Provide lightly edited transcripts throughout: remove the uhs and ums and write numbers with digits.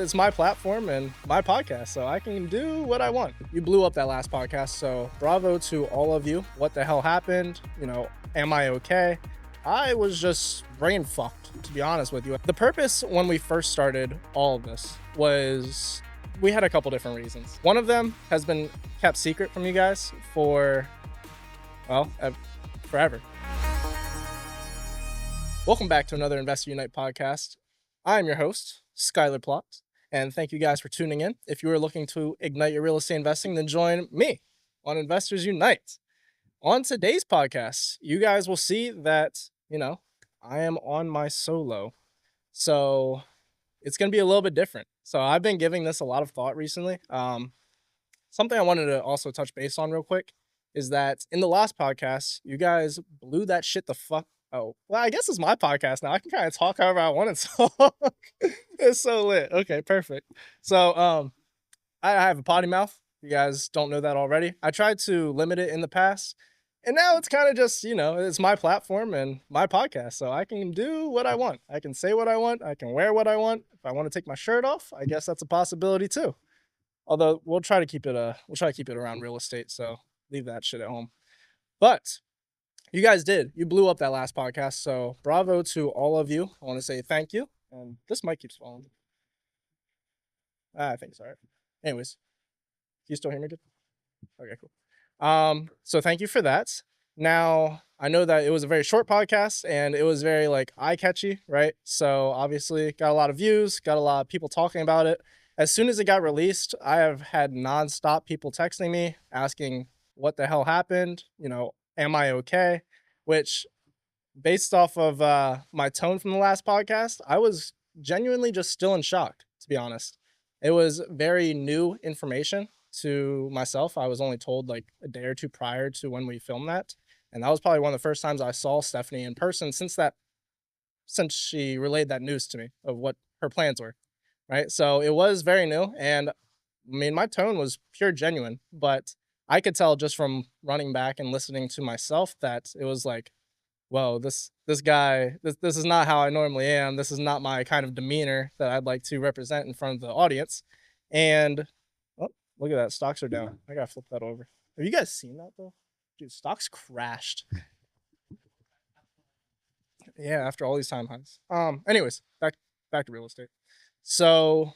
It's my platform and my podcast, so I can do what I want. You blew up that last podcast, so bravo to all of you. What the hell happened? Am I okay? I was just brain fucked, to be honest with you. The purpose when we first started all of this was we had a couple different reasons. One of them has been kept secret from you guys for, well, forever. Welcome back to another Investor Unite podcast. I'm your host, Skyler Plot, and thank you guys for tuning in. If you are looking to ignite your real estate investing, then join me on Investors Unite. On today's podcast, you guys will see that, I am on my solo. So it's going to be a little bit different. So I've been giving this a lot of thought recently. Something I wanted to also touch base on real quick is that in the last podcast, you guys blew that shit the fuck. Oh, well, I guess it's my podcast now. I can kind of talk however I want to talk. It's so lit. Okay, perfect. So, I have a potty mouth. You guys don't know that already. I tried to limit it in the past, and now it's kind of just, it's my platform and my podcast. So I can do what I want. I can say what I want. I can wear what I want. If I want to take my shirt off, I guess that's a possibility too. Although we'll try to keep it around real estate. So leave that shit at home. But you guys did. You blew up that last podcast. So bravo to all of you. I want to say thank you. And this mic keeps falling. I think it's all right. Anyways, you still hear me good? Okay, cool. So thank you for that. Now, I know that it was a very short podcast and it was very eye-catchy, right? So obviously got a lot of views, got a lot of people talking about it. As soon as it got released, I have had nonstop people texting me asking what the hell happened, am I okay? Which, based off of my tone from the last podcast, I was genuinely just still in shock, to be honest. It was very new information to myself. I was only told like a day or two prior to when we filmed that. And that was probably one of the first times I saw Stephanie in person since she relayed that news to me of what her plans were. Right. So it was very new. And I mean, my tone was pure genuine, but I could tell just from running back and listening to myself that it was like, whoa, this guy, this is not how I normally am. This is not my kind of demeanor that I'd like to represent in front of the audience. And oh, look at that, stocks are down. I gotta flip that over. Have you guys seen that though? Dude, stocks crashed. Yeah, after all these time highs. Anyways, back to real estate. So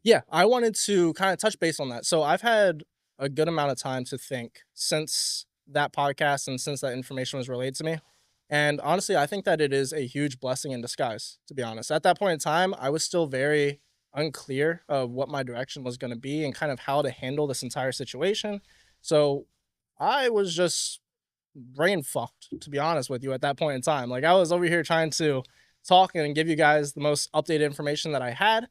yeah, I wanted to kind of touch base on that. So I've had a good amount of time to think since that podcast and since that information was relayed to me. And honestly, I think that it is a huge blessing in disguise, to be honest. At that point in time, I was still very unclear of what my direction was going to be and kind of how to handle this entire situation. So I was just brain fucked, to be honest with you, at that point in time. Like I was over here trying to talk and give you guys the most updated information that I had.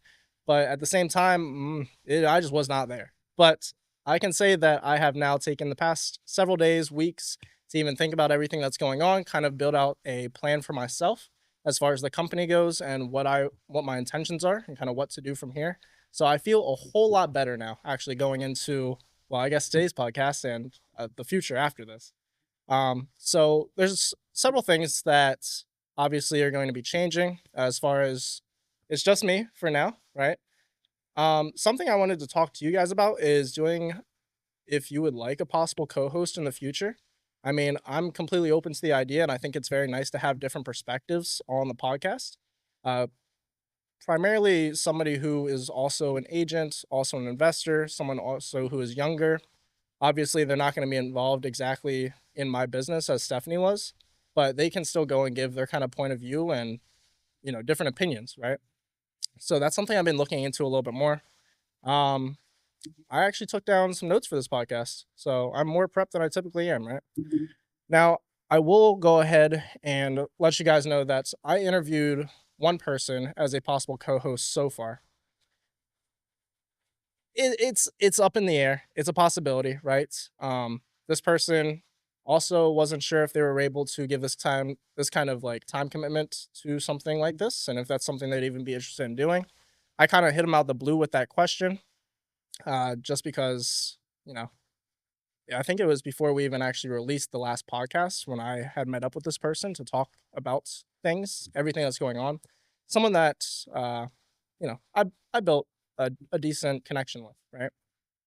But at the same time, I just was not there. But I can say that I have now taken the past several days, weeks to even think about everything that's going on, kind of build out a plan for myself as far as the company goes and what my intentions are and kind of what to do from here. So I feel a whole lot better now actually going into, well, I guess today's podcast and the future after this. So there's several things that obviously are going to be changing as far as it's just me for now, right? Something I wanted to talk to you guys about is doing, if you would like a possible co-host in the future. I mean, I'm completely open to the idea, and I think it's very nice to have different perspectives on the podcast. Uh, Primarily somebody who is also an agent, also an investor, someone also who is younger. Obviously, they're not going to be involved exactly in my business as Stephanie was, but they can still go and give their kind of point of view and, different opinions, right? So that's something I've been looking into a little bit more. I actually took down some notes for this podcast, so I'm more prepped than I typically am, right? Now, I will go ahead and let you guys know that I interviewed one person as a possible co-host so far. It's up in the air. It's a possibility, right? This person also wasn't sure if they were able to give this kind of time commitment to something like this, and if that's something they'd even be interested in doing. I kind of hit him out the blue with that question, just because, I think it was before we even actually released the last podcast when I had met up with this person to talk about everything that's going on. Someone that I built a decent connection with, right?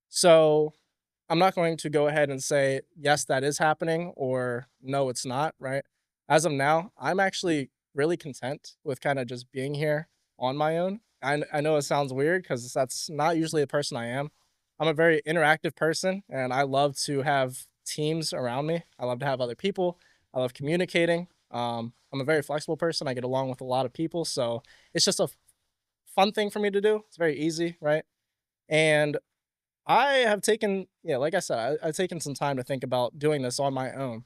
So I'm not going to go ahead and say, yes, that is happening, or no, it's not, right? As of now, I'm actually really content with kind of just being here on my own. I know it sounds weird because that's not usually the person I am. I'm a very interactive person and I love to have teams around me. I love to have other people. I love communicating. I'm a very flexible person. I get along with a lot of people. So it's just a fun thing for me to do. It's very easy, right? And I have taken, yeah, like I said, I've taken some time to think about doing this on my own.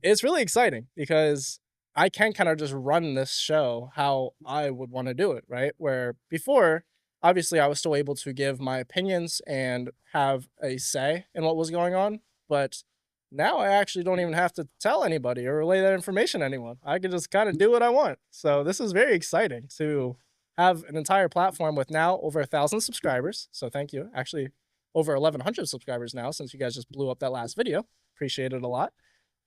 It's really exciting because I can kind of just run this show how I would want to do it, right? Where before, obviously, I was still able to give my opinions and have a say in what was going on. But now I actually don't even have to tell anybody or relay that information to anyone. I can just kind of do what I want. So this is very exciting to have an entire platform with now over 1,000 subscribers. So thank you. Actually, over 1,100 subscribers now since you guys just blew up that last video. Appreciate it a lot.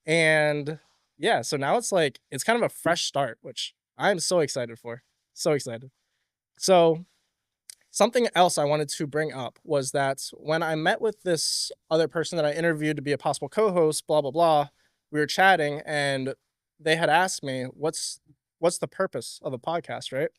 And yeah, so now it's like it's kind of a fresh start, which I'm so excited for. So excited. So something else I wanted to bring up was that when I met with this other person that I interviewed to be a possible co-host, blah blah blah, we were chatting and they had asked me what's the purpose of the podcast, right?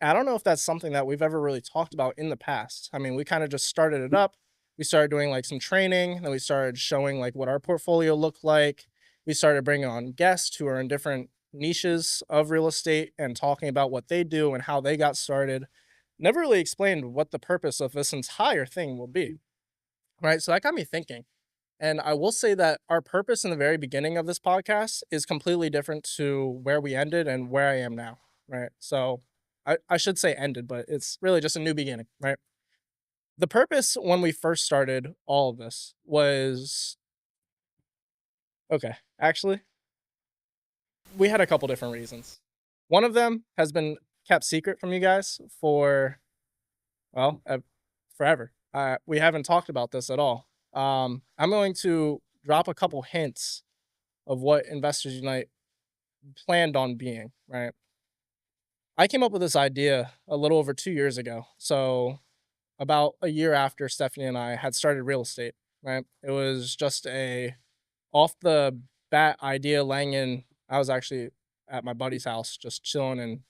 And I don't know if that's something that we've ever really talked about in the past. I mean, we kind of just started it up. We started doing like some training, then we started showing like what our portfolio looked like. We started bringing on guests who are in different niches of real estate and talking about what they do and how they got started. Never really explained what the purpose of this entire thing will be, right? So that got me thinking. And I will say that our purpose in the very beginning of this podcast is completely different to where we ended and where I am now, right? So I should say ended, but it's really just a new beginning, right? The purpose when we first started all of this was okay, actually, we had a couple different reasons. One of them has been kept secret from you guys for, well, forever. We haven't talked about this at all. I'm going to drop a couple hints of what Investors Unite planned on being, right? I came up with this idea a little over 2 years ago. So, about a year after Stephanie and I had started real estate, right? It was just a off the bat idea laying in. I was actually at my buddy's house just chilling. And,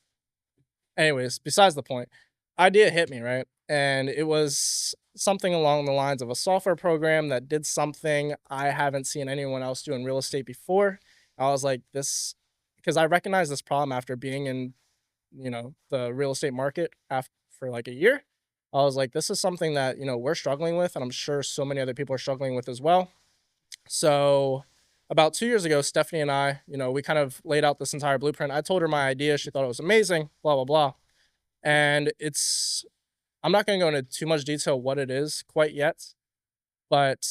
anyways, besides the point, idea hit me, right? And it was something along the lines of a software program that did something I haven't seen anyone else do in real estate before. I was like, this, because I recognized this problem after being in, the real estate market after for like a year. I was like, this is something that, we're struggling with, and I'm sure so many other people are struggling with as well. So about 2 years ago, Stephanie and I, we kind of laid out this entire blueprint. I told her my idea. She thought it was amazing, blah, blah, blah. And I'm not going to go into too much detail what it is quite yet, but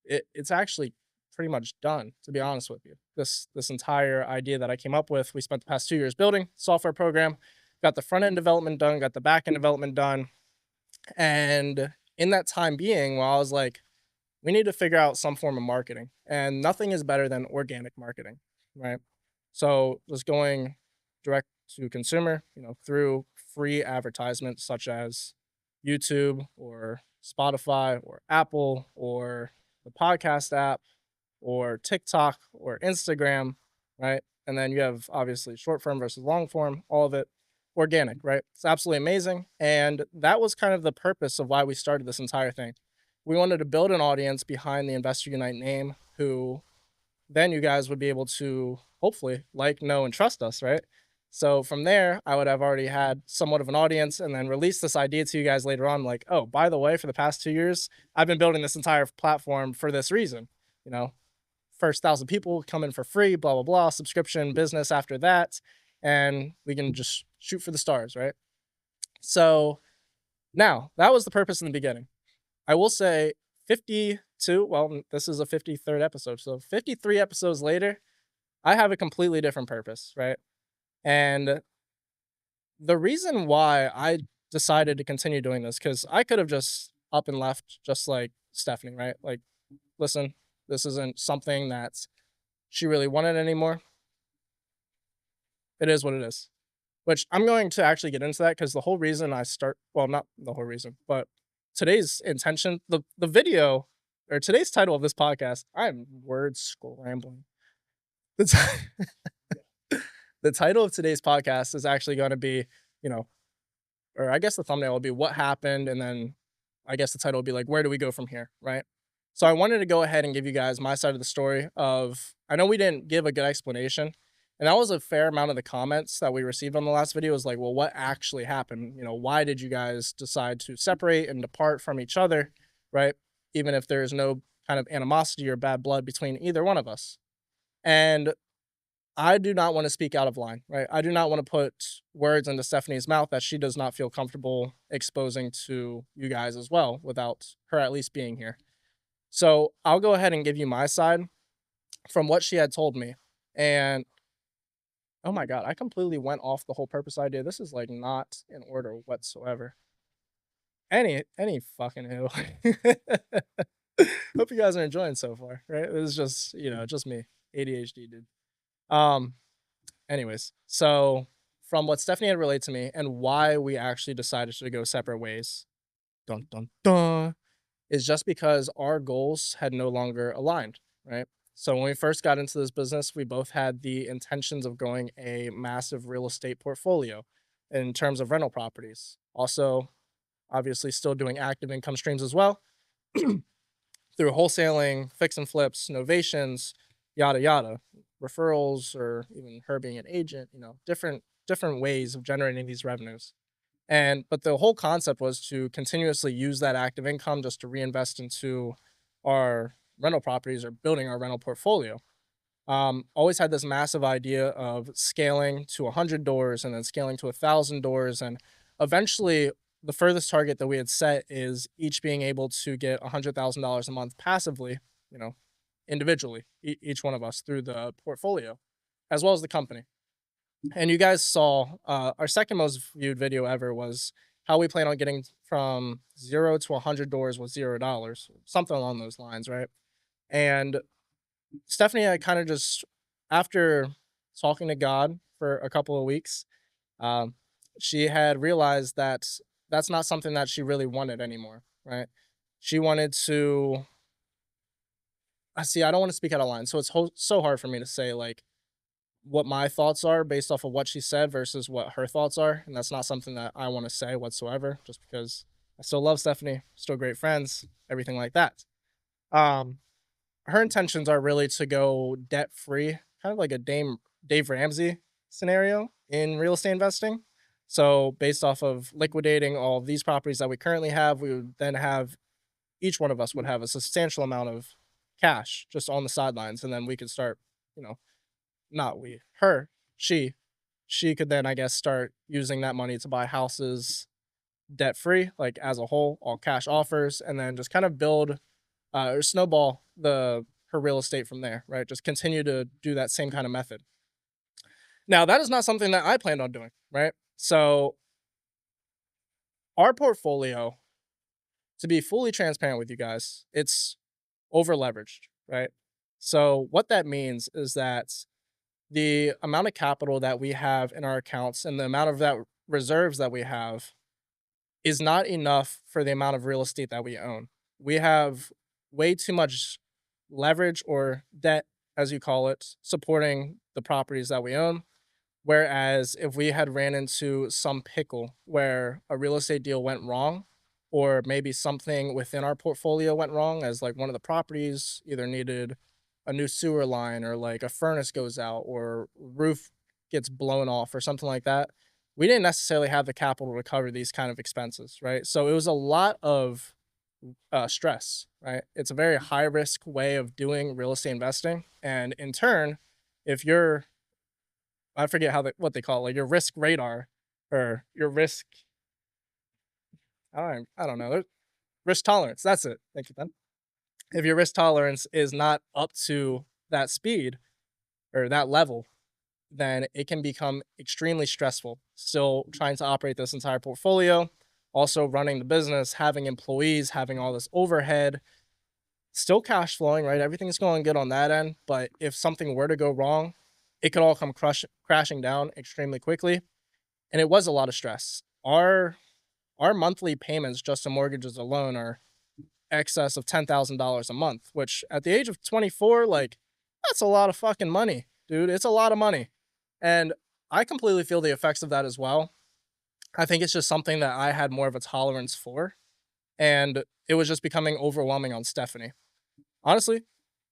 it's actually pretty much done, to be honest with you. This entire idea that I came up with, we spent the past 2 years building software program, got the front end development done, got the back end development done. And in that time being, while I was like, we need to figure out some form of marketing, and nothing is better than organic marketing, right? So just going direct to consumer, through free advertisements such as YouTube or Spotify or Apple or the podcast app or TikTok or Instagram, right? And then you have obviously short form versus long form, all of it organic, right? It's absolutely amazing. And that was kind of the purpose of why we started this entire thing. We wanted to build an audience behind the Investor Unite name who then you guys would be able to hopefully like, know, and trust us, right? So from there, I would have already had somewhat of an audience and then release this idea to you guys later on, like, oh, by the way, for the past 2 years, I've been building this entire platform for this reason. You know, first 1,000 people come in for free, blah, blah, blah, subscription business after that. And we can just shoot for the stars, right? So now that was the purpose in the beginning. I will say 52, well, this is a 53rd episode. So 53 episodes later, I have a completely different purpose, right? And the reason why I decided to continue doing this, because I could have just up and left just like Stephanie, right? Like, listen, this isn't something that she really wanted anymore. It is what it is. which I'm going to actually get into that because the whole reason I start, well, not the whole reason, but today's intention, the video or today's title of this podcast, I am word scrambling. The, ti- the title of today's podcast is actually going to be, you know, or I guess the thumbnail will be what happened, and then I guess the title will be like, where do we go from here, right? So I wanted to go ahead and give you guys my side of the story of, I know we didn't give a good explanation, and that was a fair amount of the comments that we received on the last video was like, well, what actually happened? Why did you guys decide to separate and depart from each other, right? Even if there's no kind of animosity or bad blood between either one of us. And I do not want to speak out of line, right? I do not want to put words into Stephanie's mouth that she does not feel comfortable exposing to you guys as well without her at least being here. So I'll go ahead and give you my side from what she had told me. And oh my God, I completely went off the whole purpose idea. This is like not in order whatsoever. Any fucking who. Hope you guys are enjoying so far, right? It was just, just me. ADHD, dude. Um, Anyways, so from what Stephanie had relayed to me and why we actually decided to go separate ways, dun dun dun, is just because our goals had no longer aligned, right? So when we first got into this business, we both had the intentions of growing a massive real estate portfolio in terms of rental properties. Also, obviously, still doing active income streams as well through wholesaling, fix and flips, novations, yada yada, referrals, or even her being an agent. Different ways of generating these revenues. But the whole concept was to continuously use that active income just to reinvest into our rental properties or building our rental portfolio. Always had this massive idea of scaling to 100 doors and then scaling to 1,000 doors. And eventually, the furthest target that we had set is each being able to get $100,000 a month passively, individually, each one of us through the portfolio, as well as the company. And you guys saw our second most viewed video ever was how we plan on getting from 0 to 100 doors with $0, something along those lines, right? And Stephanie, I kind of just, after talking to God for a couple of weeks, um, she had realized that that's not something that she really wanted anymore, right? She wanted to, I see, I don't want to speak out of line. So it's so hard for me to say, like, what my thoughts are based off of what she said versus what her thoughts are. And that's not something that I want to say whatsoever, just because I still love Stephanie, still great friends, everything like that. Um, Her intentions are really to go debt free, kind of like a Dave Ramsey scenario in real estate investing. So based off of liquidating all of these properties that we currently have, we would then have each one of us would have a substantial amount of cash just on the sidelines, and then we could start, you know, not we, her, she could then I guess start using that money to buy houses debt free, like as a whole, all cash offers, and then just kind of build or snowball the her real estate from there, right? Just continue to do that same kind of method. Now, that is not something that I planned on doing, right? So, our portfolio, to be fully transparent with you guys, it's over leveraged, right? So, what that means is that the amount of capital that we have in our accounts and the amount of that reserves that we have is not enough for the amount of real estate that we own. We have way too much leverage or debt, as you call it, supporting the properties that we own. Whereas if we had ran into some pickle where a real estate deal went wrong, or maybe something within our portfolio went wrong, as like one of the properties either needed a new sewer line or like a furnace goes out or roof gets blown off or something like that, we didn't necessarily have the capital to cover these kind of expenses, right? So it was a lot of stress, right? It's a very high risk way of doing real estate investing, and in turn, if you're, I forget what they call it, like your risk radar or your risk, I don't know, risk tolerance. That's it. Thank you, Ben. If your risk tolerance is not up to that speed or that level, then it can become extremely stressful. Still trying to operate this entire portfolio, also running the business, having employees, having all this overhead, still cash flowing, right? Everything's going good on that end. But if something were to go wrong, it could all come crashing down extremely quickly. and it was a lot of stress. Our monthly payments just to mortgages alone are excess of $10,000 a month, which at the age of 24, like, that's a lot of fucking money, dude. It's a lot of money. And I completely feel the effects of that as well. I think it's just something that I had more of a tolerance for. And it was just becoming overwhelming on Stephanie. Honestly,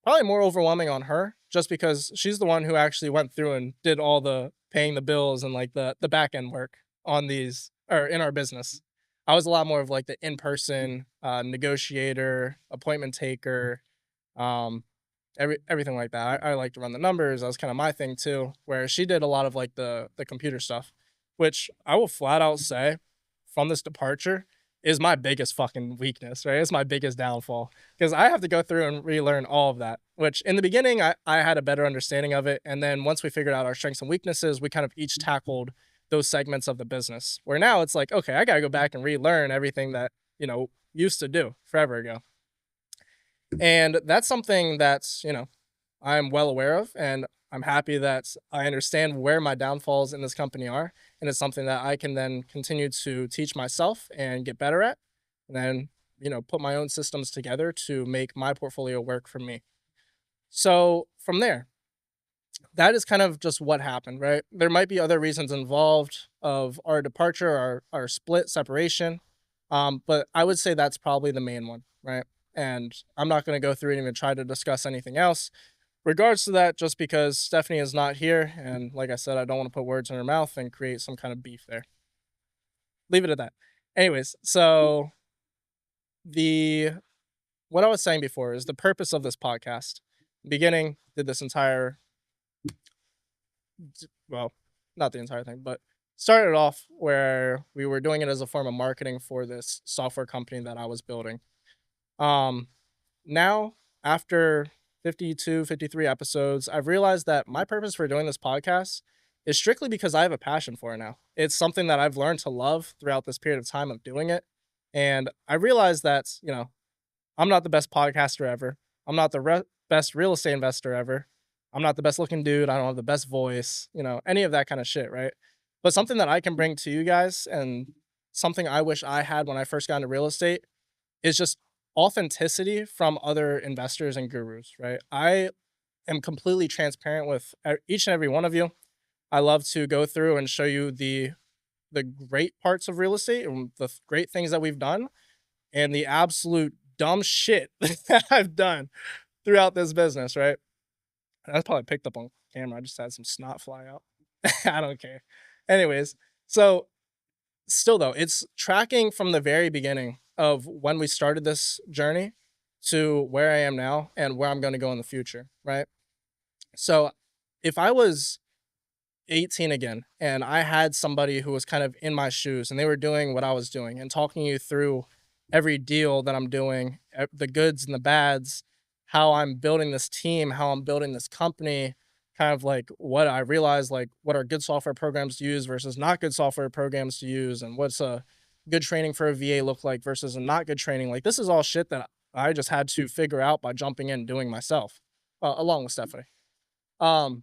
probably more overwhelming on her just because she's the one who actually went through and did all the paying the bills and like the back end work on these or in our business. I was a lot more of like the in-person negotiator, appointment taker, um, everything like that. I like to run the numbers. That was kind of my thing too. Where she did a lot of like the computer stuff, which I will flat out say, from this departure, is my biggest fucking weakness. Right, it's my biggest downfall because I have to go through and relearn all of that. Which in the beginning I had a better understanding of it, and then once we figured out our strengths and weaknesses, we kind of each tackled those segments of the business. Where now it's like, okay, I gotta go back and relearn everything that used to do forever ago. And that's something that's, I'm well aware of. And I'm happy that I understand where my downfalls in this company are. And it's something that I can then continue to teach myself and get better at. And then, put my own systems together to make my portfolio work for me. So from there, that is kind of just what happened, right? There might be other reasons involved of our departure, our split separation. But I would say that's probably the main one, right? And I'm not going to go through and even try to discuss anything else regards to that, just because Stephanie is not here. And like I said, I don't want to put words in her mouth and create some kind of beef there. Leave it at that. Anyways, so the what I was saying before is the purpose of this podcast. Beginning, did this entire, well, not the entire thing, but started off where we were doing it as a form of marketing for this software company that I was building. Um, Now, after 52, 53 episodes, I've realized that my purpose for doing this podcast is strictly because I have a passion for it now. It's something that I've learned to love throughout this period of time of doing it. And I realized that, I'm not the best podcaster ever. I'm not the best real estate investor ever. I'm not the best looking dude. I don't have the best voice, any of that kind of shit, right? But something that I can bring to you guys and something I wish I had when I first got into real estate is just authenticity from other investors and gurus, right? I am completely transparent with each and every one of you. I love to go through and show you the great parts of real estate and the great things that we've done and the absolute dumb shit that I've done throughout this business, right? That's probably picked up on camera. I just had some snot fly out. I don't care. Anyways, so still though, it's tracking from the very beginning of when we started this journey to where I am now and where I'm going to go in the future, right? So if I was 18 again and I had somebody who was kind of in my shoes and they were doing what I was doing and talking you through every deal that I'm doing, the goods and the bads, how I'm building this team, how I'm building this company, kind of like what I realized, like what are good software programs to use versus not good software programs to use, and what's a good training for a VA look like versus a not good training. Like this is all shit that I just had to figure out by jumping in and doing myself, along with Stephanie. Um,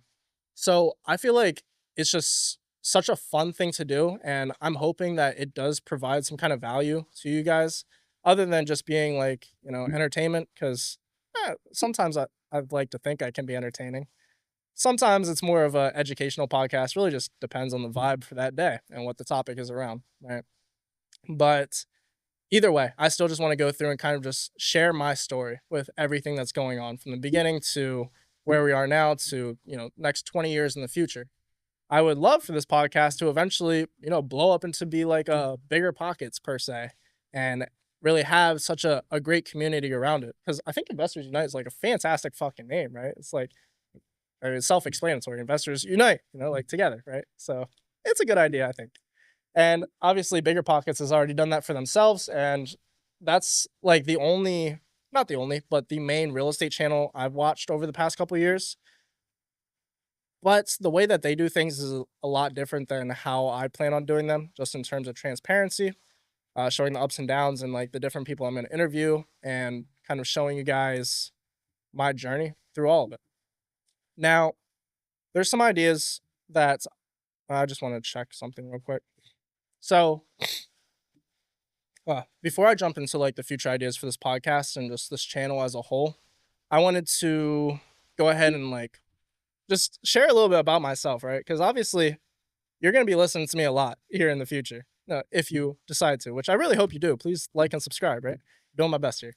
so I feel like it's just such a fun thing to do, and I'm hoping that it does provide some kind of value to you guys, other than just being like entertainment. Because sometimes I'd like to think I can be entertaining. Sometimes it's more of a educational podcast. Really, just depends on the vibe for that day and what the topic is around, right? But either way, I still just want to go through and kind of just share my story with everything that's going on from the beginning to where we are now to next 20 years in the future. I would love for this podcast to eventually, blow up into be like a bigger pockets per se, and really have such a great community around it. Because I think Investors Unite is like a fantastic fucking name, right? It's like, it's self-explanatory. Investors Unite, like together, right? So it's a good idea, I think. And obviously, Bigger Pockets has already done that for themselves, and that's like the only, not the only, but the main real estate channel I've watched over the past couple of years. But the way that they do things is a lot different than how I plan on doing them, just in terms of transparency, showing the ups and downs and like the different people I'm going to interview and kind of showing you guys my journey through all of it. Now, there's some ideas that I just want to check something real quick. So, before I jump into like the future ideas for this podcast and just this channel as a whole, I wanted to go ahead and like just share a little bit about myself, right? Because obviously you're going to be listening to me a lot here in the future, if you decide to, which I really hope you do. Please like and subscribe, right? Doing my best here.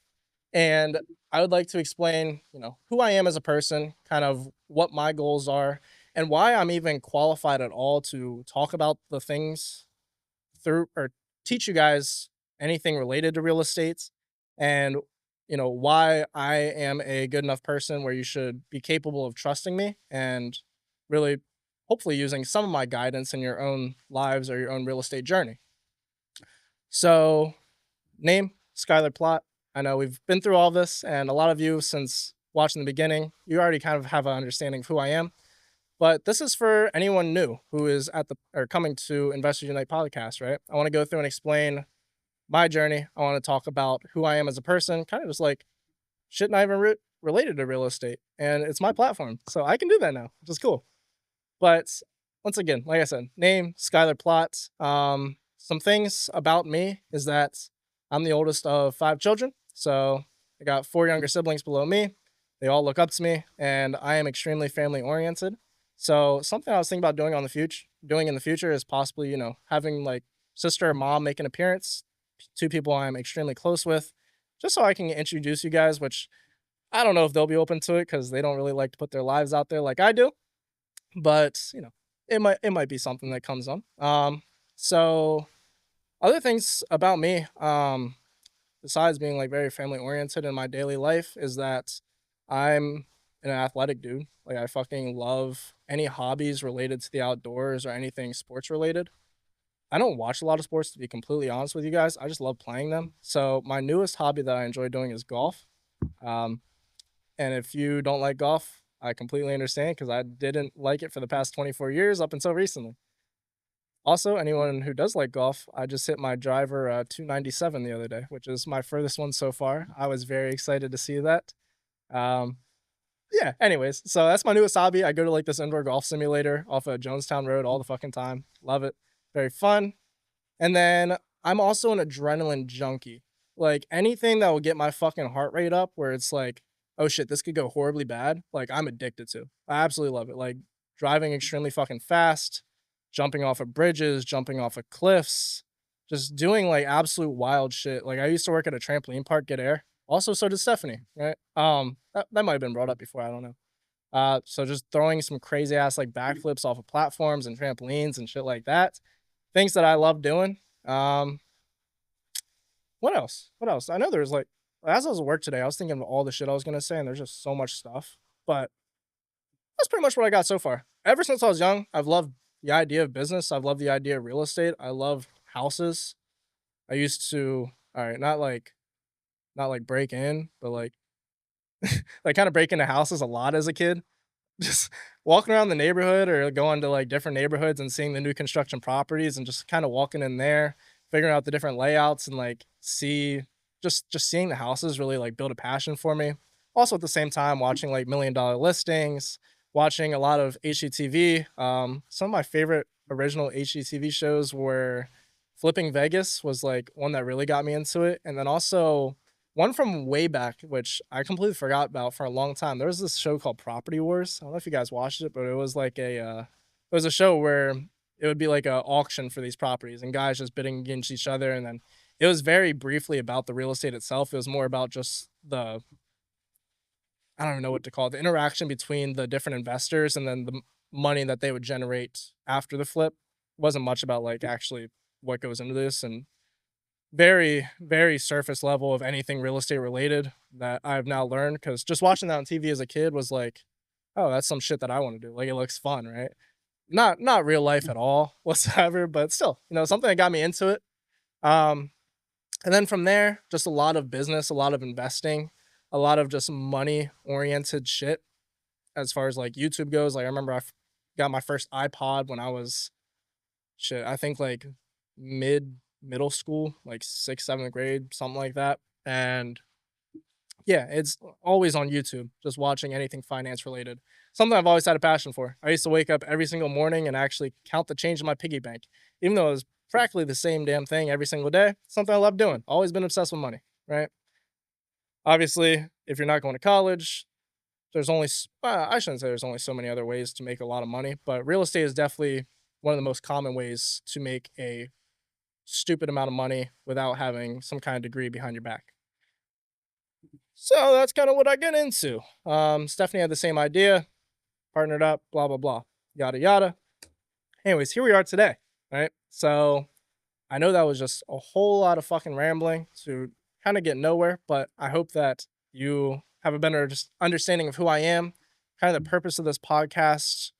And I would like to explain, who I am as a person, kind of what my goals are, and why I'm even qualified at all to talk about the things through or teach you guys anything related to real estate, and why I am a good enough person where you should be capable of trusting me and really hopefully using some of my guidance in your own lives or your own real estate journey. So, name Skyler Plot. I know we've been through all this, and a lot of you, since watching the beginning, you already kind of have an understanding of who I am. But this is for anyone new who is at the or coming to Investors Unite podcast, right? I want to go through and explain my journey. I want to talk about who I am as a person, kind of just like shit not even related to real estate. And it's my platform. So I can do that now, which is cool. But once again, like I said, name Skyler Plot. Some things about me is that I'm the oldest of 5 children. So I got 4 younger siblings below me. They all look up to me, and I am extremely family oriented. So something I was thinking about doing in the future is possibly, having like sister or mom make an appearance, 2 people I'm extremely close with, just so I can introduce you guys, which I don't know if they'll be open to it because they don't really like to put their lives out there like I do. But it might be something that comes on. So other things about me, besides being like very family oriented in my daily life, is that I'm an athletic dude. Like I fucking love any hobbies related to the outdoors or anything sports related. I don't watch a lot of sports, to be completely honest with you guys. I just love playing them. So my newest hobby that I enjoy doing is golf. Um, and if you don't like golf, I completely understand because I didn't like it for the past 24 years up until recently. Also, anyone who does like golf, I just hit my driver 297 the other day, which is my furthest one so far. I was very excited to see that. Um, yeah, anyways, so that's my newest hobby. I go to like this indoor golf simulator off of Jonestown Road all the fucking time. Love it. Very fun. And then I'm also an adrenaline junkie. Like anything that will get my fucking heart rate up where it's like, oh shit, this could go horribly bad. Like I'm addicted to. I absolutely love it. Like driving extremely fucking fast, jumping off of bridges, jumping off of cliffs, just doing like absolute wild shit. Like I used to work at a trampoline park, get air. Also, so did Stephanie, right? That might have been brought up before. I don't know. So just throwing some crazy ass like backflips off of platforms and trampolines and shit like that. Things that I love doing. Um, what else? What else? I know there's like, as I was at work today, I was thinking of all the shit I was gonna say, and there's just so much stuff. But that's pretty much what I got so far. Ever since I was young, I've loved the idea of business. I've loved the idea of real estate. I love houses. I used to, all right, not like break in, but like kind of break into houses a lot as a kid. Just walking around the neighborhood or going to like different neighborhoods and seeing the new construction properties and just kind of walking in there, figuring out the different layouts and like just seeing the houses really like build a passion for me. Also at the same time watching like $1 million listings, watching a lot of HGTV. Some of my favorite original HGTV shows were Flipping Vegas was like one that really got me into it, and then also one from way back, which I completely forgot about for a long time. There was this show called Property Wars. I don't know if you guys watched it, but it was like it was a show where it would be like a auction for these properties and guys just bidding against each other. And then it was very briefly about the real estate itself. It was more about just I don't even know what to call it, the interaction between the different investors and then the money that they would generate after the flip. It wasn't much about like actually what goes into this, and very, very surface level of anything real estate related that I've now learned, because just watching that on TV as a kid was like, oh, that's some shit that I want to do. Like it looks fun, right? Not real life at all whatsoever, but still, something that got me into it. Um, and then from there, just a lot of business, a lot of investing, a lot of just money oriented shit as far as like YouTube goes. Like I remember got my first iPod when I was shit, I think like middle school, like sixth, seventh grade, something like that. And Yeah, it's always on YouTube, just watching anything finance related. Something I've always had a passion for. I used to wake up every single morning and actually count the change in my piggy bank, even though it was practically the same damn thing every single day. Something I love doing. Always been obsessed with money, right? Obviously, if you're not going to college, there's only, I shouldn't say there's only so many other ways to make a lot of money, but real estate is definitely one of the most common ways to make a stupid amount of money without having some kind of degree behind your back. So that's kind of what I get into. Stephanie had the same idea, partnered up, blah, blah, blah, yada, yada. Anyways, here we are today, right? So I know that was just a whole lot of fucking rambling to kind of get nowhere, but I hope that you have a better just understanding of who I am, kind of the purpose of this podcast,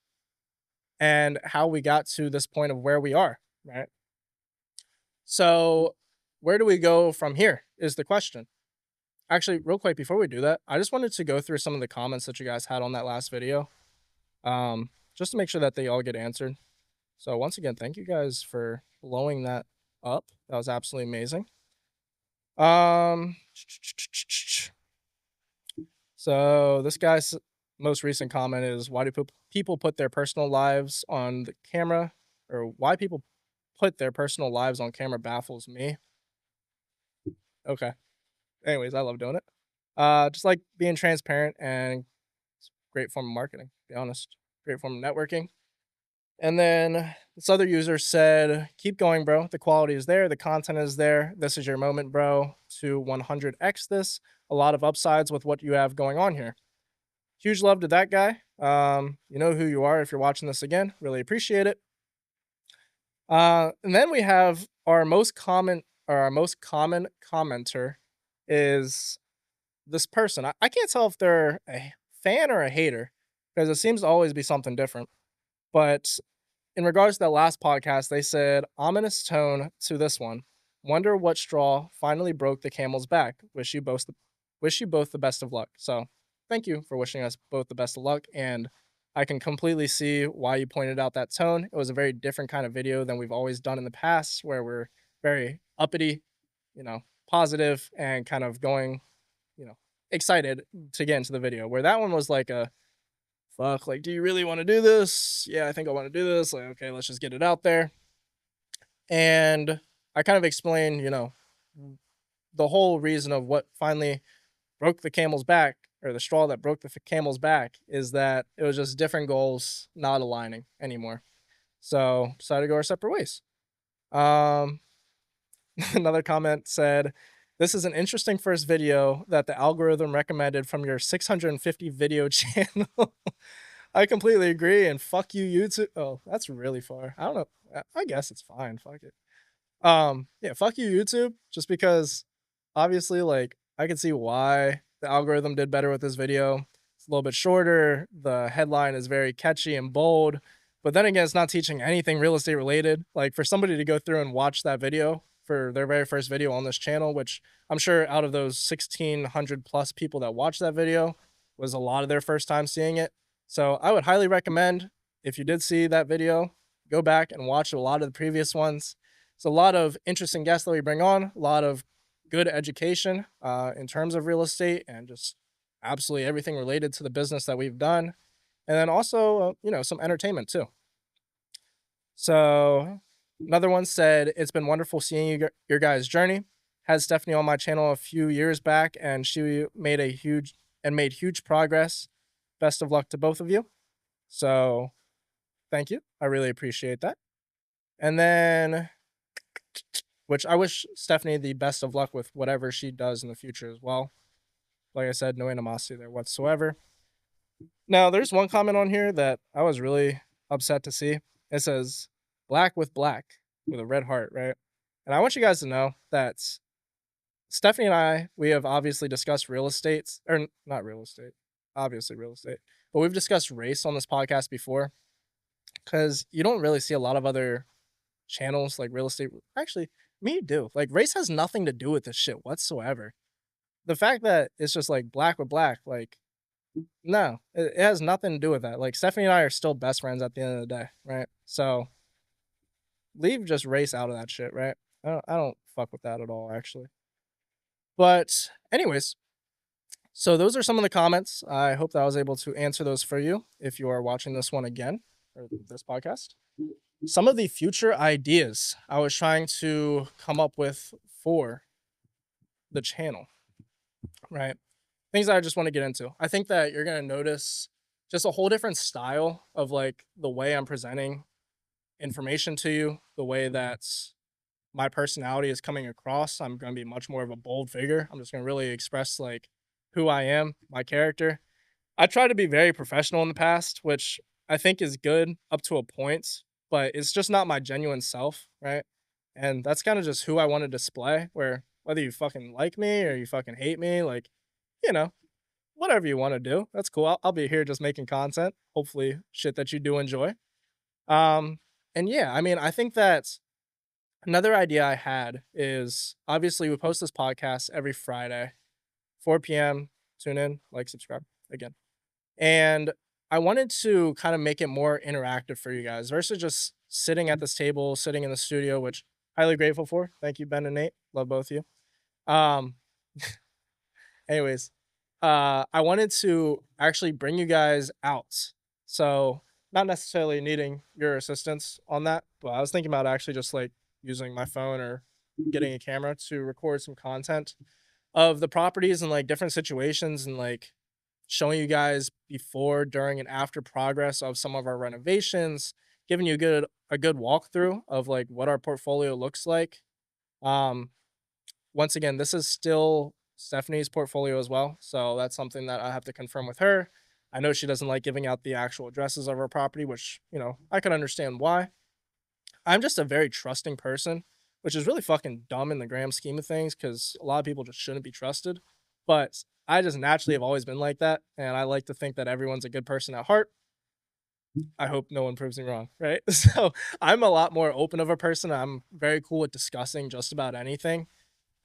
and how we got to this point of where we are, right? So, where do we go from here is the question. Actually, real quick before we do that, I just wanted to go through some of the comments that you guys had on that last video, just to make sure that they all get answered. So once again, thank you guys for blowing that up. That was absolutely amazing. Um, so this guy's most recent comment is, why do people put their personal lives on the camera, or why people put their personal lives on camera baffles me. Okay. Anyways, I love doing it. Just like being transparent, and it's a great form of marketing, to be honest. Great form of networking. And then this other user said, keep going, bro. The quality is there. The content is there. This is your moment, bro, to 100x this. A lot of upsides with what you have going on here. Huge love to that guy. You know who you are if you're watching this again. Really appreciate it. And then we have our most common commenter is this person. I can't tell if they're a fan or a hater because it seems to always be something different. But in regards to that last podcast, they said, ominous tone to this one. Wonder what straw finally broke the camel's back. Wish you both the best of luck. So thank you for wishing us both the best of luck. And I can completely see why you pointed out that tone. It was a very different kind of video than we've always done in the past, where we're very uppity, positive, and kind of going, excited to get into the video. Where that one was like a, fuck, like, do you really want to do this? Yeah, I think I want to do this. Like, okay, let's just get it out there. And I kind of explained, the whole reason of what finally broke the camel's back, or the straw that broke the camel's back, is that it was just different goals not aligning anymore. So decided to go our separate ways. Another comment said, this is an interesting first video that the algorithm recommended from your 650 video channel. I completely agree, and fuck you, YouTube. Oh, that's really far. I don't know. I guess it's fine. Fuck it. Yeah, fuck you, YouTube. Just because, obviously, like, I can see why the algorithm did better with this video. It's a little bit shorter. The headline is very catchy and bold. But then again, it's not teaching anything real estate related. Like, for somebody to go through and watch that video for their very first video on this channel, which I'm sure out of those 1,600 plus people that watched that video was a lot of their first time seeing it. So I would highly recommend, if you did see that video, go back and watch a lot of the previous ones. It's a lot of interesting guests that we bring on, a lot of good education in terms of real estate, and just absolutely everything related to the business that we've done. And then also, some entertainment too. So another one said, it's been wonderful seeing your guys' journey. Had Stephanie on my channel a few years back, and she made huge progress. Best of luck to both of you. So thank you. I really appreciate that. And then, which I wish Stephanie the best of luck with whatever she does in the future as well. Like I said, no animosity there whatsoever. Now, there's one comment on here that I was really upset to see. It says, black with a red heart, right? And I want you guys to know that Stephanie and I, we have obviously discussed real estate, or not real estate, obviously real estate, but we've discussed race on this podcast before, because you don't really see a lot of other channels like real estate. Actually, me do. Like, race has nothing to do with this shit whatsoever. The fact that it's just like black with black, like, no, it has nothing to do with that. Like, Stephanie and I are still best friends at the end of the day, right? So leave just race out of that shit, right? I don't fuck with that at all, actually. But anyways, So those are some of the comments. I hope that I was able to answer those for you if you are watching this one again, or this podcast. Some of the future ideas I was trying to come up with for the channel, right? Things that I just want to get into. I think that you're going to notice just a whole different style of like the way I'm presenting information to you, the way that my personality is coming across. I'm going to be much more of a bold figure. I'm just going to really express like who I am, my character. I try to be very professional in the past, which I think is good up to a point, but it's just not my genuine self, right? And that's kind of just who I want to display, where whether you fucking like me or you fucking hate me, like, you know, whatever you want to do, that's cool. I'll be here just making content, hopefully shit that you do enjoy. Um, and yeah, I mean, I think that another idea I had is obviously we post this podcast every Friday, 4 p.m. Tune in, like, subscribe again. And I wanted to kind of make it more interactive for you guys versus just sitting at this table, sitting in the studio, which highly grateful for. Thank you, Ben and Nate. Love both of you. Anyways, I wanted to actually bring you guys out. So not necessarily needing your assistance on that, but I was thinking about actually just like using my phone or getting a camera to record some content of the properties and like different situations and like showing you guys before, during, and after progress of some of our renovations, giving you a good walkthrough of like what our portfolio looks like. Um, Once again, this is still Stephanie's portfolio as well, so that's something that I have to confirm with her. I know she doesn't like giving out the actual addresses of her property, which, I can understand why. I'm just a very trusting person, which is really fucking dumb in the grand scheme of things because a lot of people just shouldn't be trusted. But I just naturally have always been like that. And I like to think that everyone's a good person at heart. I hope no one proves me wrong, right? So I'm a lot more open of a person. I'm very cool with discussing just about anything.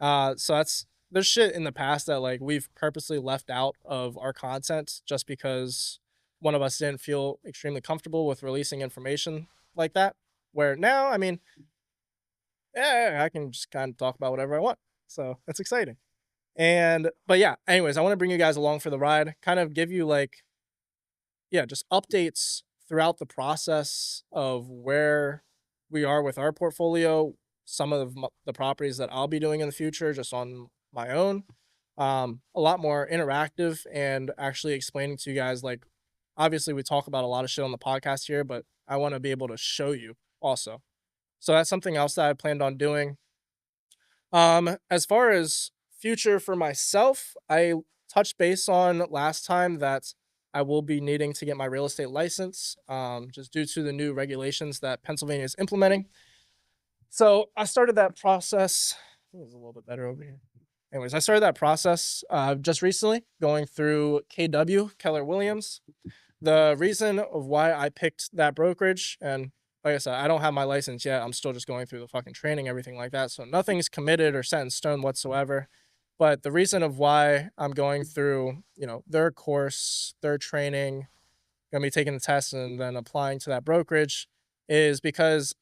So there's shit in the past that like we've purposely left out of our content just because one of us didn't feel extremely comfortable with releasing information like that. Where now, I mean, yeah, I can just kind of talk about whatever I want. So that's exciting. But yeah, anyways, I want to bring you guys along for the ride, kind of give you like, yeah, just updates throughout the process of where we are with our portfolio, some of the properties that I'll be doing in the future just on my own. A lot more interactive and actually explaining to you guys, like, obviously, we talk about a lot of shit on the podcast here, but I want to be able to show you also. So that's something else that I planned on doing. As far as future for myself, I touched base on last time that I will be needing to get my real estate license, just due to the new regulations that Pennsylvania is implementing. So I started that process. I think it's a little bit better over here. Anyways, I started that process just recently, going through KW, Keller Williams. The reason of why I picked that brokerage, and like I said, I don't have my license yet. I'm still just going through the fucking training, everything like that. So nothing's committed or set in stone whatsoever. But the reason of why I'm going through, their course, their training, gonna be taking the test and then applying to that brokerage is because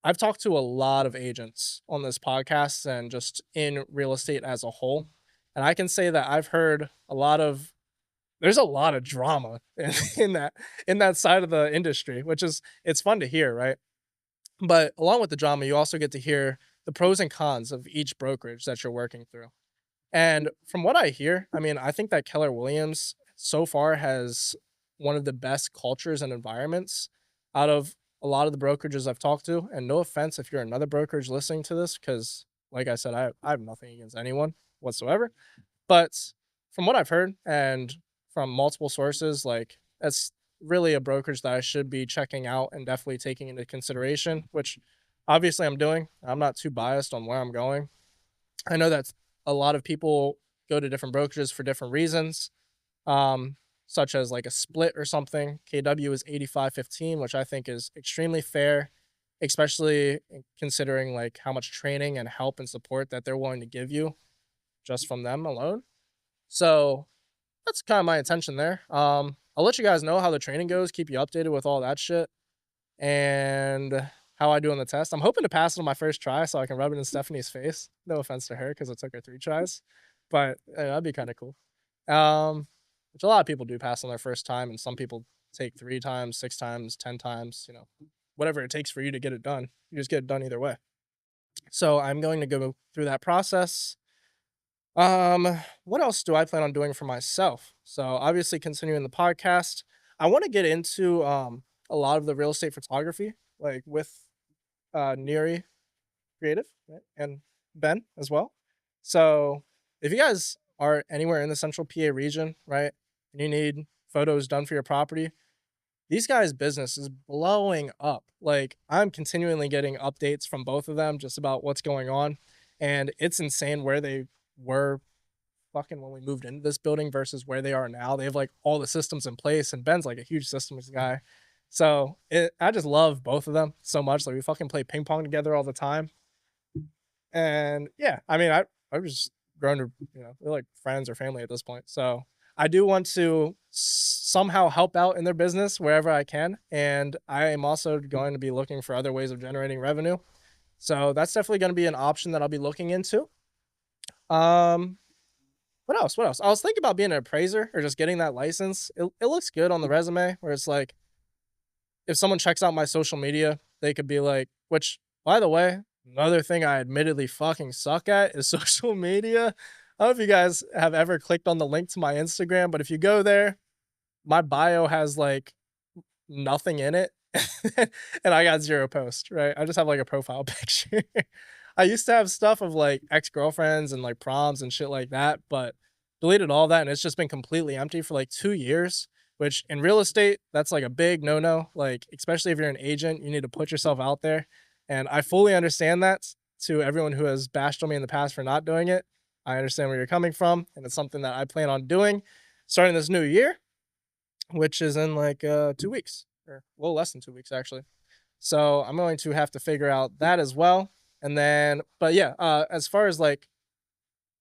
I've talked to a lot of agents on this podcast and just in real estate as a whole. And I can say that I've heard there's a lot of drama in that side of the industry, which is it's fun to hear, right? But along with the drama, you also get to hear the pros and cons of each brokerage that you're working through. And from what I hear, I mean, I think that Keller Williams so far has one of the best cultures and environments out of a lot of the brokerages I've talked to. And no offense if you're another brokerage listening to this, because like I said, I have nothing against anyone whatsoever. But from what I've heard and from multiple sources, like that's really a brokerage that I should be checking out and definitely taking into consideration, which obviously I'm doing. I'm not too biased on where I'm going. I know that a lot of people go to different brokerages for different reasons, um, such as like a split or something. KW is 85-15, which I think is extremely fair, especially considering like how much training and help and support that they're willing to give you just from them alone. So that's kind of my intention there. I'll let you guys know how the training goes, keep you updated with all that shit, and how I do on the test. I'm hoping to pass it on my first try so I can rub it in Stephanie's face. No offense to her because it took her 3 tries, but that'd be kind of cool. which a lot of people do pass on their first time, and some people take 3 times, 6 times, 10 times, whatever it takes for you to get it done. You just get it done either way. So I'm going to go through that process. What else do I plan on doing for myself? So obviously continuing the podcast. I want to get into a lot of the real estate photography, like with Neri Creative, right? And Ben as well. So if you guys are anywhere in the central PA region, right, and you need photos done for your property, these guys' business is blowing up. Like, I'm continually getting updates from both of them just about what's going on. And it's insane where they were fucking when we moved into this building versus where they are now. They have like all the systems in place, and Ben's like a huge systems guy. So I just love both of them so much. Like, we fucking play ping pong together all the time. And yeah, I mean, I've just grown to, we're like friends or family at this point. So I do want to somehow help out in their business wherever I can. And I am also going to be looking for other ways of generating revenue. So that's definitely going to be an option that I'll be looking into. Um, what else? What else? I was thinking about being an appraiser or just getting that license. It looks good on the resume where it's like, if someone checks out my social media, they could be like, which, by the way, another thing I admittedly fucking suck at is social media. I don't know if you guys have ever clicked on the link to my Instagram, but if you go there, my bio has like nothing in it. And I got 0 posts, right? I just have like a profile picture. I used to have stuff of like ex-girlfriends and like proms and shit like that, but deleted all that and it's just been completely empty for like 2 years, which in real estate, that's like a big no-no. Like, especially if you're an agent, you need to put yourself out there. And I fully understand that. To everyone who has bashed on me in the past for not doing it, I understand where you're coming from, and it's something that I plan on doing starting this new year, which is in like 2 weeks, or a little less than 2 weeks actually. So I'm going to have to figure out that as well. And then, but yeah, as far as like,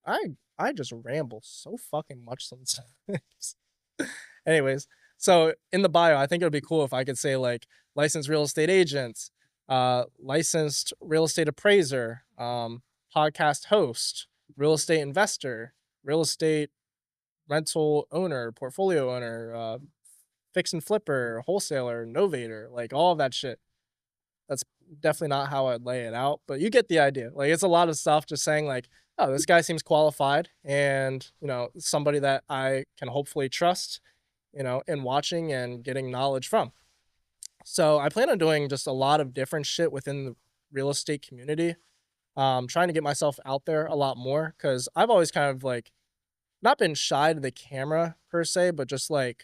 I just ramble so fucking much sometimes. Anyways, so in the bio, I think it would be cool if I could say like licensed real estate agent, licensed real estate appraiser, podcast host, real estate investor, real estate rental owner, portfolio owner, fix and flipper, wholesaler, novator, like all of that shit. That's definitely not how I'd lay it out, but you get the idea. Like, it's a lot of stuff just saying like, oh, this guy seems qualified and, somebody that I can hopefully trust, in watching and getting knowledge from. So I plan on doing just a lot of different shit within the real estate community. Trying to get myself out there a lot more because I've always kind of like not been shy to the camera per se, but just like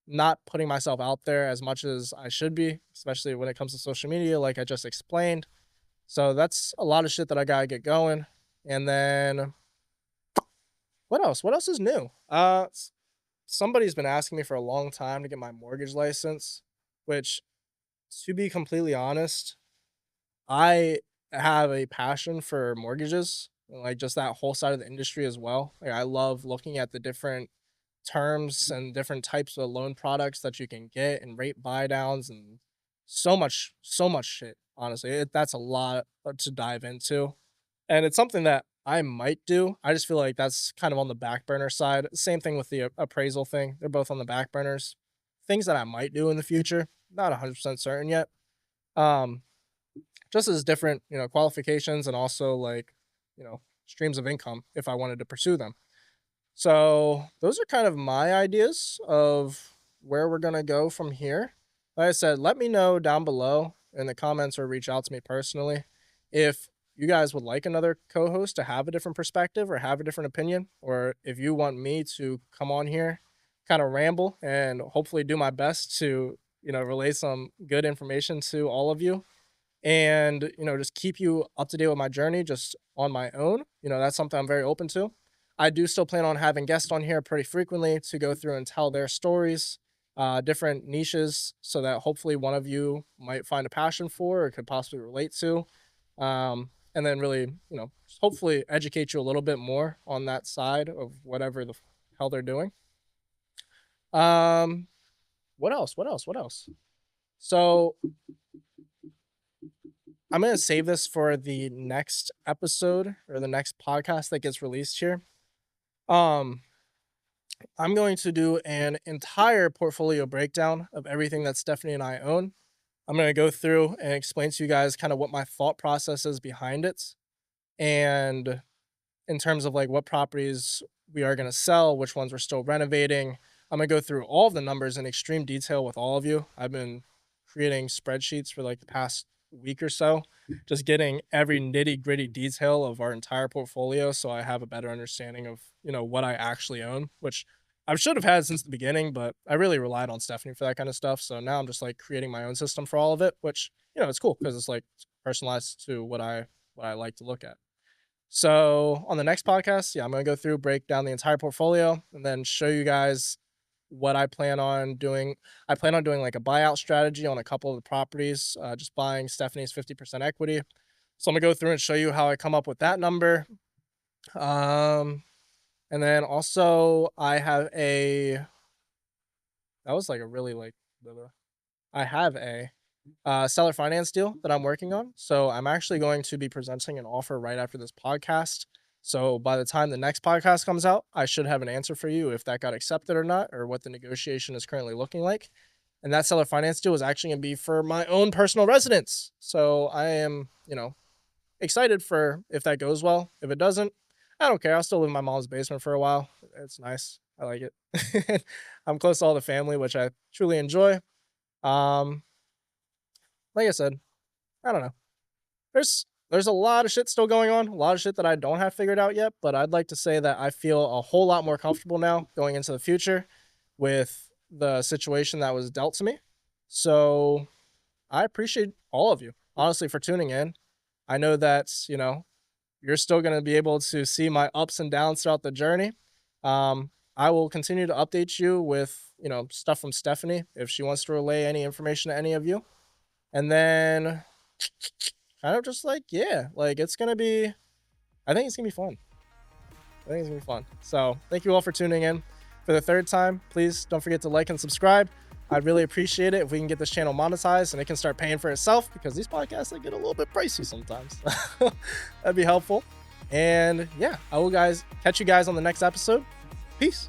not putting myself out there as much as I should be, especially when it comes to social media, like I just explained. So that's a lot of shit that I gotta get going. And then what else? What else is new? Somebody's been asking me for a long time to get my mortgage license, which, to be completely honest, I have a passion for mortgages, and like just that whole side of the industry as well. Like, I love looking at the different terms and different types of loan products that you can get and rate buy downs and so much shit. Honestly, that's a lot to dive into, and it's something that I might do. I just feel like that's kind of on the back burner side. Same thing with the appraisal thing; they're both on the back burners. Things that I might do in the future, not 100% certain yet. Um, just as different, qualifications and also like, streams of income if I wanted to pursue them. So those are kind of my ideas of where we're gonna go from here. Like I said, let me know down below in the comments or reach out to me personally if you guys would like another co-host to have a different perspective or have a different opinion, or if you want me to come on here, kind of ramble and hopefully do my best to, relay some good information to all of you and, just keep you up to date with my journey just on my own. That's something I'm very open to. I do still plan on having guests on here pretty frequently to go through and tell their stories, different niches, so that hopefully one of you might find a passion for or could possibly relate to. And then really, hopefully educate you a little bit more on that side of whatever the hell they're doing. Um, what else? What else? What else? So I'm gonna save this for the next episode or the next podcast that gets released here. Um, I'm going to do an entire portfolio breakdown of everything that Stephanie and I own. I'm going to go through and explain to you guys kind of what my thought process is behind it. And in terms of like what properties we are going to sell, which ones we're still renovating. I'm going to go through all of the numbers in extreme detail with all of you. I've been creating spreadsheets for like the past week or so, just getting every nitty gritty detail of our entire portfolio so I have a better understanding of, what I actually own, which I should have had since the beginning, but I really relied on Stephanie for that kind of stuff. So now I'm just like creating my own system for all of it, which, it's cool because it's like personalized to what I like to look at. So on the next podcast, yeah, I'm gonna go through, break down the entire portfolio, and then show you guys what I plan on doing. I plan on doing like a buyout strategy on a couple of the properties, just buying Stephanie's 50% equity. So I'm gonna go through and show you how I come up with that number. And then also I have that was like a really like, I have a seller finance deal that I'm working on. So I'm actually going to be presenting an offer right after this podcast. So by the time the next podcast comes out, I should have an answer for you if that got accepted or not, or what the negotiation is currently looking like. And that seller finance deal is actually going to be for my own personal residence. So I am, excited for if that goes well. If it doesn't, I don't care. I'll still live in my mom's basement for a while. It's nice. I like it. I'm close to all the family, which I truly enjoy. Um, like I said, I don't know. There's a lot of shit still going on, a lot of shit that I don't have figured out yet, but I'd like to say that I feel a whole lot more comfortable now going into the future with the situation that was dealt to me. So I appreciate all of you, honestly, for tuning in. I know that, you're still going to be able to see my ups and downs throughout the journey. I will continue to update you with, stuff from Stephanie if she wants to relay any information to any of you. And then kind of just like, yeah, like it's going to be, I think it's going to be fun. I think it's going to be fun. So thank you all for tuning in for the third time. Please don't forget to like and subscribe. I'd really appreciate it if we can get this channel monetized and it can start paying for itself, because these podcasts, they get a little bit pricey sometimes. That'd be helpful. And yeah, I will catch you guys on the next episode. Peace.